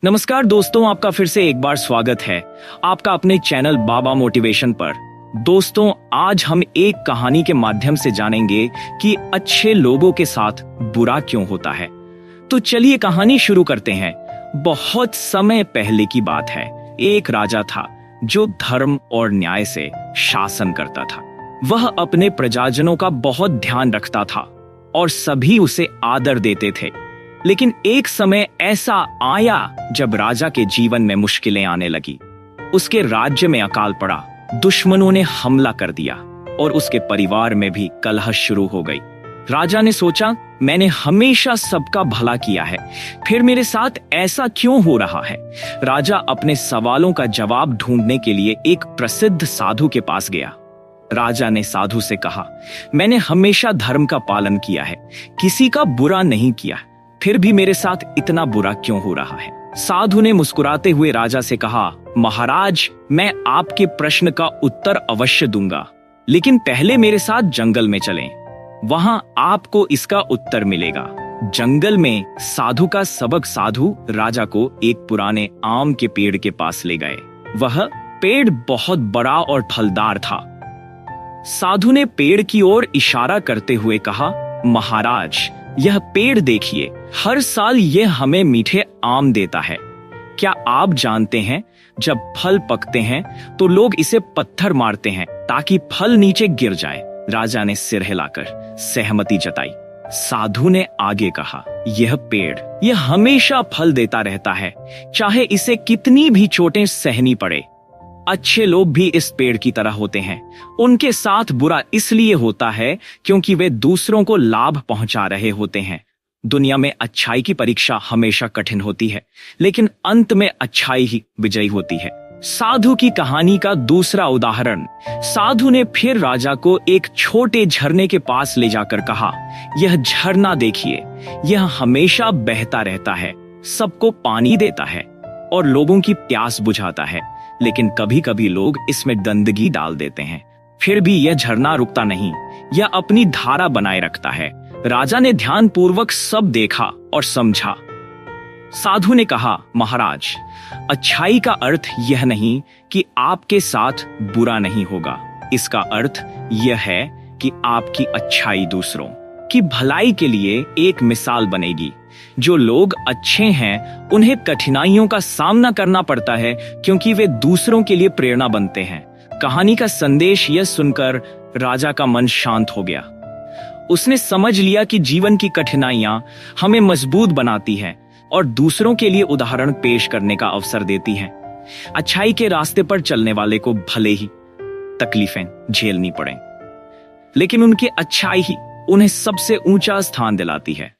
नमस्कार दोस्तों, आपका फिर से एक बार स्वागत है आपका अपने चैनल बाबा मोटिवेशन पर। दोस्तों, आज हम एक कहानी के माध्यम से जानेंगे कि अच्छे लोगों के साथ बुरा क्यों होता है। तो चलिए कहानी शुरू करते हैं। बहुत समय पहले की बात है। एक राजा था जो धर्म और न्याय से शासन करता था। वह अपने प्रजाजनों का बहुत ध्यान रखता था और सभी उसे आदर देते थे। लेकिन एक समय ऐसा आया जब राजा के जीवन में मुश्किलें आने लगी। उसके राज्य में अकाल पड़ा, दुश्मनों ने हमला कर दिया और उसके परिवार में भी कलह शुरू हो गई। राजा ने सोचा, मैंने हमेशा सबका भला किया है, फिर मेरे साथ ऐसा क्यों हो रहा है। राजा अपने सवालों का जवाब ढूंढने के लिए एक प्रसिद्ध साधु के पास गया। राजा ने साधु से कहा, मैंने हमेशा धर्म का पालन किया है, किसी का बुरा नहीं किया, फिर भी मेरे साथ इतना बुरा क्यों हो रहा है। साधु ने मुस्कुराते हुए राजा से कहा, महाराज, मैं आपके प्रश्न का उत्तर अवश्य दूंगा, लेकिन पहले मेरे साथ जंगल में चलें, वहां आपको इसका उत्तर मिलेगा। जंगल में साधु का सबक साधु राजा को एक पुराने आम के पेड़ के पास ले गए। वह पेड़ बहुत बड़ा और फलदार था। साधु ने पेड़ की ओर इशारा करते हुए कहा, महाराज, यह पेड़ देखिए, हर साल यह हमें मीठे आम देता है। क्या आप जानते हैं, जब फल पकते हैं तो लोग इसे पत्थर मारते हैं ताकि फल नीचे गिर जाए। राजा ने सिर हिलाकर सहमति जताई। साधु ने आगे कहा, यह पेड़ यह हमेशा फल देता रहता है, चाहे इसे कितनी भी चोटें सहनी पड़े। अच्छे लोग भी इस पेड़ की तरह होते हैं। उनके साथ बुरा इसलिए होता है क्योंकि वे दूसरों को लाभ पहुंचा रहे होते हैं। दुनिया में अच्छाई की परीक्षा हमेशा कठिन होती है, लेकिन अंत में अच्छाई ही विजयी होती है। साधु की कहानी का दूसरा उदाहरण। साधु ने फिर राजा को एक छोटे झरने के पास ले जाकर कहा, यह झरना देखिए, यह हमेशा बहता रहता है, सबको पानी देता है और लोगों की प्यास बुझाता है, लेकिन कभी कभी लोग इसमें गंदगी डाल देते हैं। फिर भी यह झरना रुकता नहीं, यह अपनी धारा बनाए रखता है। राजा ने ध्यानपूर्वक सब देखा और समझा। साधु ने कहा, महाराज, अच्छाई का अर्थ यह नहीं कि आपके साथ बुरा नहीं होगा। इसका अर्थ यह है कि आपकी अच्छाई दूसरों की भलाई के लिए एक मिसाल बनेगी। जो लोग अच्छे हैं उन्हें कठिनाइयों का सामना करना पड़ता है क्योंकि वे दूसरों के लिए प्रेरणा बनते हैं। कहानी का संदेश यह सुनकर राजा का मन शांत हो गया। उसने समझ लिया कि जीवन की कठिनाइयां हमें मजबूत बनाती हैं और दूसरों के लिए उदाहरण पेश करने का अवसर देती हैं। अच्छाई के रास्ते पर चलने वाले को भले ही तकलीफें झेलनी पड़े, लेकिन उनकी अच्छाई ही उन्हें सबसे ऊंचा स्थान दिलाती है।